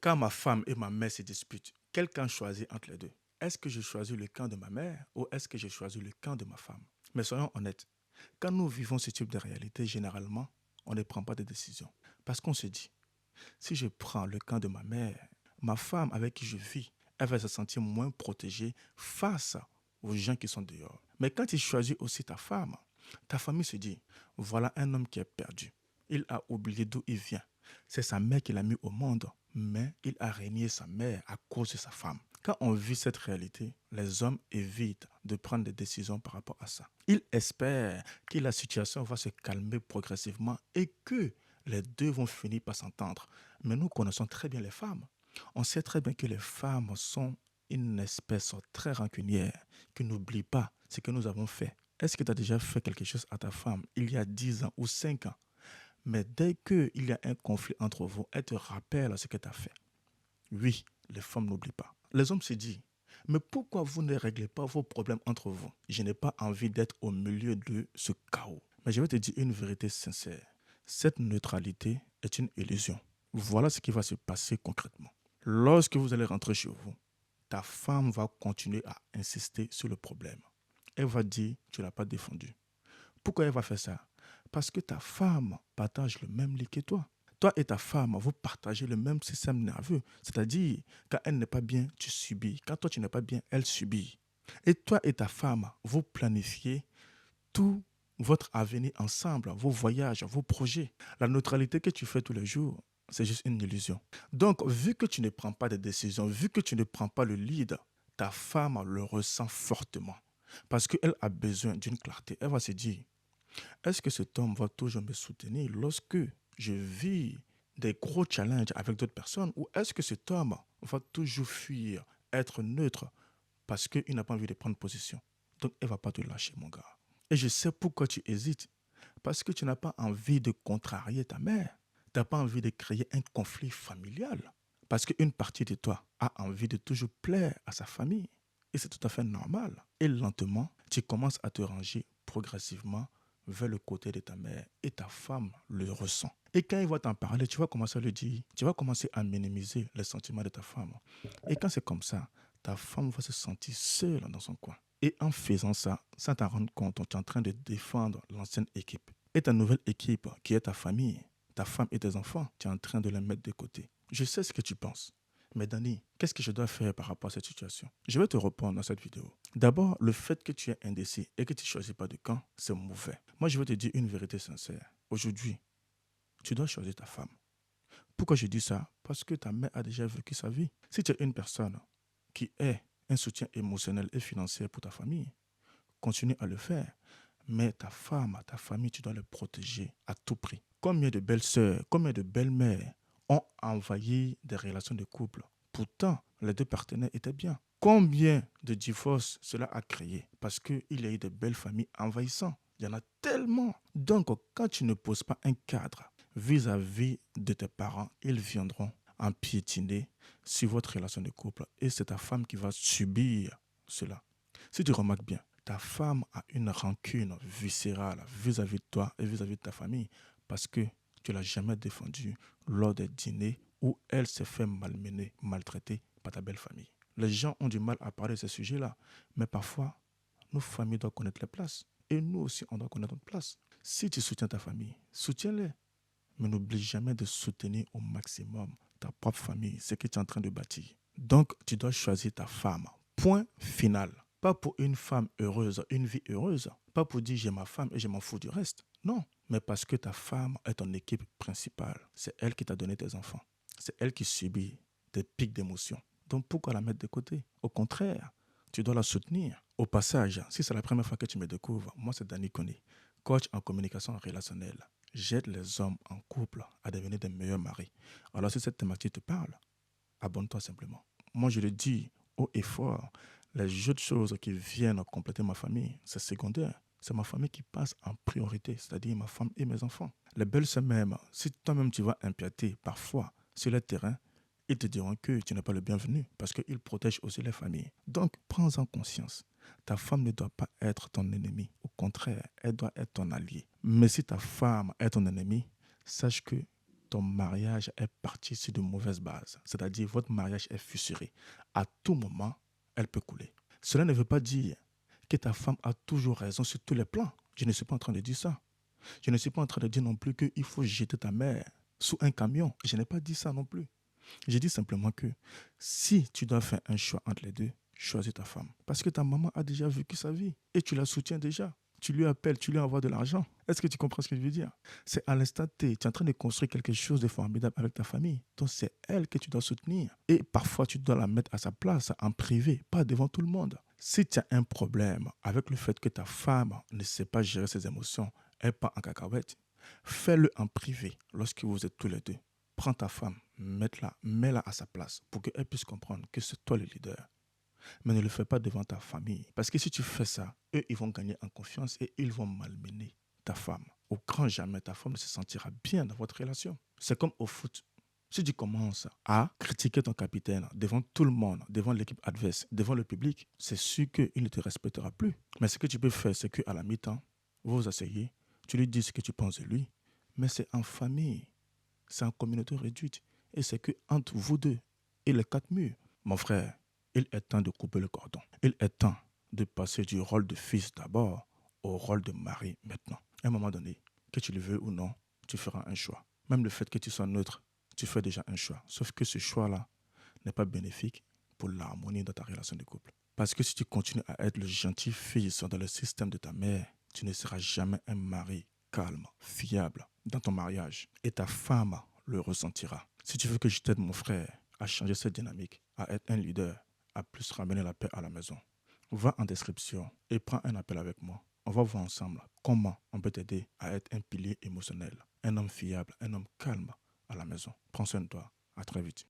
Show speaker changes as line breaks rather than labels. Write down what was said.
Quand ma femme et ma mère se disputent, quel camp choisir entre les deux? Est-ce que je choisis le camp de ma mère ou est-ce que je choisis le camp de ma femme? Mais soyons honnêtes, quand nous vivons ce type de réalité, généralement, on ne prend pas de décision. Parce qu'on se dit, si je prends le camp de ma mère, ma femme avec qui je vis, elle va se sentir moins protégée face aux gens qui sont dehors. Mais quand tu choisis aussi ta famille se dit, voilà un homme qui est perdu. Il a oublié d'où il vient. C'est sa mère qui l'a mis au monde, mais il a régné sa mère à cause de sa femme. Quand on vit cette réalité, les hommes évitent de prendre des décisions par rapport à ça. Ils espèrent que la situation va se calmer progressivement et que les deux vont finir par s'entendre. Mais nous connaissons très bien les femmes. On sait très bien que les femmes sont une espèce très rancunière qui n'oublie pas ce que nous avons fait. Est-ce que tu as déjà fait quelque chose à ta femme il y a 10 ans ou 5 ans? Mais dès qu'il y a un conflit entre vous, elle te rappelle ce que tu as fait. Oui, les femmes n'oublient pas. Les hommes se disent, mais pourquoi vous ne réglez pas vos problèmes entre vous? Je n'ai pas envie d'être au milieu de ce chaos. Mais je vais te dire une vérité sincère. Cette neutralité est une illusion. Voilà ce qui va se passer concrètement. Lorsque vous allez rentrer chez vous, ta femme va continuer à insister sur le problème. Elle va dire, tu ne l'as pas défendu. Pourquoi elle va faire ça? Parce que ta femme partage le même lit que toi. Toi et ta femme, vous partagez le même système nerveux. C'est-à-dire, quand elle n'est pas bien, tu subis. Quand toi, tu n'es pas bien, elle subit. Et toi et ta femme, vous planifiez tout votre avenir ensemble, vos voyages, vos projets. La neutralité que tu fais tous les jours, c'est juste une illusion. Donc, vu que tu ne prends pas de décision, vu que tu ne prends pas le lead, ta femme le ressent fortement. Parce qu'elle a besoin d'une clarté. Elle va se dire, est-ce que cet homme va toujours me soutenir lorsque je vis des gros challenges avec d'autres personnes ou est-ce que cet homme va toujours fuir, être neutre parce qu'il n'a pas envie de prendre position? Donc, elle ne va pas te lâcher, mon gars. Et je sais pourquoi tu hésites. Parce que tu n'as pas envie de contrarier ta mère. Tu n'as pas envie de créer un conflit familial. Parce qu'une partie de toi a envie de toujours plaire à sa famille. Et c'est tout à fait normal. Et lentement, tu commences à te ranger progressivement vers le côté de ta mère et ta femme le ressent. Et quand il va t'en parler, tu vas commencer à lui dire, tu vas commencer à minimiser les sentiments de ta femme. Et quand c'est comme ça, ta femme va se sentir seule dans son coin. Et en faisant ça, sans t'en rendre compte, tu es en train de défendre l'ancienne équipe. Et ta nouvelle équipe, qui est ta famille, ta femme et tes enfants, tu es en train de les mettre de côté. Je sais ce que tu penses. Mais Dani, qu'est-ce que je dois faire par rapport à cette situation? Je vais te répondre dans cette vidéo. D'abord, le fait que tu es indécis et que tu ne choisis pas de camp, c'est mauvais. Moi, je vais te dire une vérité sincère. Aujourd'hui, tu dois choisir ta femme. Pourquoi je dis ça? Parce que ta mère a déjà vécu sa vie. Si tu es une personne qui est un soutien émotionnel et financier pour ta famille, continue à le faire. Mais ta femme, ta famille, tu dois les protéger à tout prix. Combien de belles sœurs, combien de belles-mères ont envahi des relations de couple? Pourtant, les deux partenaires étaient bien. Combien de divorces cela a créé? Parce qu'il y a eu de belles familles envahissantes. Il y en a tellement. Donc, quand tu ne poses pas un cadre vis-à-vis de tes parents, ils viendront empiétiner sur votre relation de couple. Et c'est ta femme qui va subir cela. Si tu remarques bien, ta femme a une rancune viscérale vis-à-vis de toi et vis-à-vis de ta famille parce que tu ne l'as jamais défendue lors des dîners où elle s'est fait malmener, maltraiter par ta belle famille. Les gens ont du mal à parler de ce sujet-là, mais parfois, nos familles doivent connaître les places. Et nous aussi, on doit connaître notre place. Si tu soutiens ta famille, soutiens-les. Mais n'oublie jamais de soutenir au maximum ta propre famille, ce que tu es en train de bâtir. Donc, tu dois choisir ta femme. Point final. Pas pour une femme heureuse, une vie heureuse. Pas pour dire j'ai ma femme et je m'en fous du reste. Non. Mais parce que ta femme est ton équipe principale. C'est elle qui t'a donné tes enfants. C'est elle qui subit des pics d'émotions. Donc pourquoi la mettre de côté? Au contraire, tu dois la soutenir. Au passage, si c'est la première fois que tu me découvres, moi c'est Dani Kone, coach en communication relationnelle. J'aide les hommes en couple à devenir des meilleurs maris. Alors si cette thématique te parle, abonne-toi simplement. Moi je le dis haut et fort, les autres choses qui viennent compléter ma famille, c'est secondaire. C'est ma famille qui passe en priorité, c'est-à-dire ma femme et mes enfants. Les belles sœurs même, si toi-même tu vas empiéter parfois sur le terrain, ils te diront que tu n'es pas le bienvenu parce qu'ils protègent aussi les familles. Donc, prends-en conscience. Ta femme ne doit pas être ton ennemi. Au contraire, elle doit être ton allié. Mais si ta femme est ton ennemi, sache que votre mariage est parti sur de mauvaises bases, c'est-à-dire votre mariage est fissuré, à tout moment, elle peut couler. Cela ne veut pas dire que ta femme a toujours raison sur tous les plans. Je ne suis pas en train de dire ça. Je ne suis pas en train de dire non plus qu'il faut jeter ta mère sous un camion. Je n'ai pas dit ça non plus. J'ai dit simplement que si tu dois faire un choix entre les deux, choisis ta femme. Parce que ta maman a déjà vécu sa vie et tu la soutiens déjà. Tu lui appelles, tu lui envoies de l'argent. Est-ce que tu comprends ce que je veux dire? C'est à l'instant T, tu es en train de construire quelque chose de formidable avec ta famille. Donc c'est elle que tu dois soutenir. Et parfois, tu dois la mettre à sa place, en privé, pas devant tout le monde. Si tu as un problème avec le fait que ta femme ne sait pas gérer ses émotions, elle part en cacahuète, fais-le en privé lorsque vous êtes tous les deux. Prends ta femme, mets-la à sa place pour qu'elle puisse comprendre que c'est toi le leader. Mais ne le fais pas devant ta famille. Parce que si tu fais ça, eux, ils vont gagner en confiance et ils vont malmener ta femme. Au grand jamais, ta femme ne se sentira bien dans votre relation. C'est comme au foot. Si tu commences à critiquer ton capitaine devant tout le monde, devant l'équipe adverse, devant le public, c'est sûr qu'il ne te respectera plus. Mais ce que tu peux faire, c'est qu'à la mi-temps, vous vous asseyez, tu lui dis ce que tu penses de lui, mais c'est en famille, c'est en communauté réduite. Et c'est que entre vous deux et les quatre murs, mon frère, il est temps de couper le cordon. Il est temps de passer du rôle de fils d'abord au rôle de mari maintenant. À un moment donné, que tu le veux ou non, tu feras un choix. Même le fait que tu sois neutre, tu fais déjà un choix. Sauf que ce choix-là n'est pas bénéfique pour l'harmonie dans ta relation de couple. Parce que si tu continues à être le gentil fils dans le système de ta mère, tu ne seras jamais un mari calme, fiable dans ton mariage. Et ta femme le ressentira. Si tu veux que je t'aide, mon frère, à changer cette dynamique, à être un leader, à plus ramener la paix à la maison, va en description et prends un appel avec moi. On va voir ensemble comment on peut t'aider à être un pilier émotionnel, un homme fiable, un homme calme à la maison. Prends soin de toi. À très vite.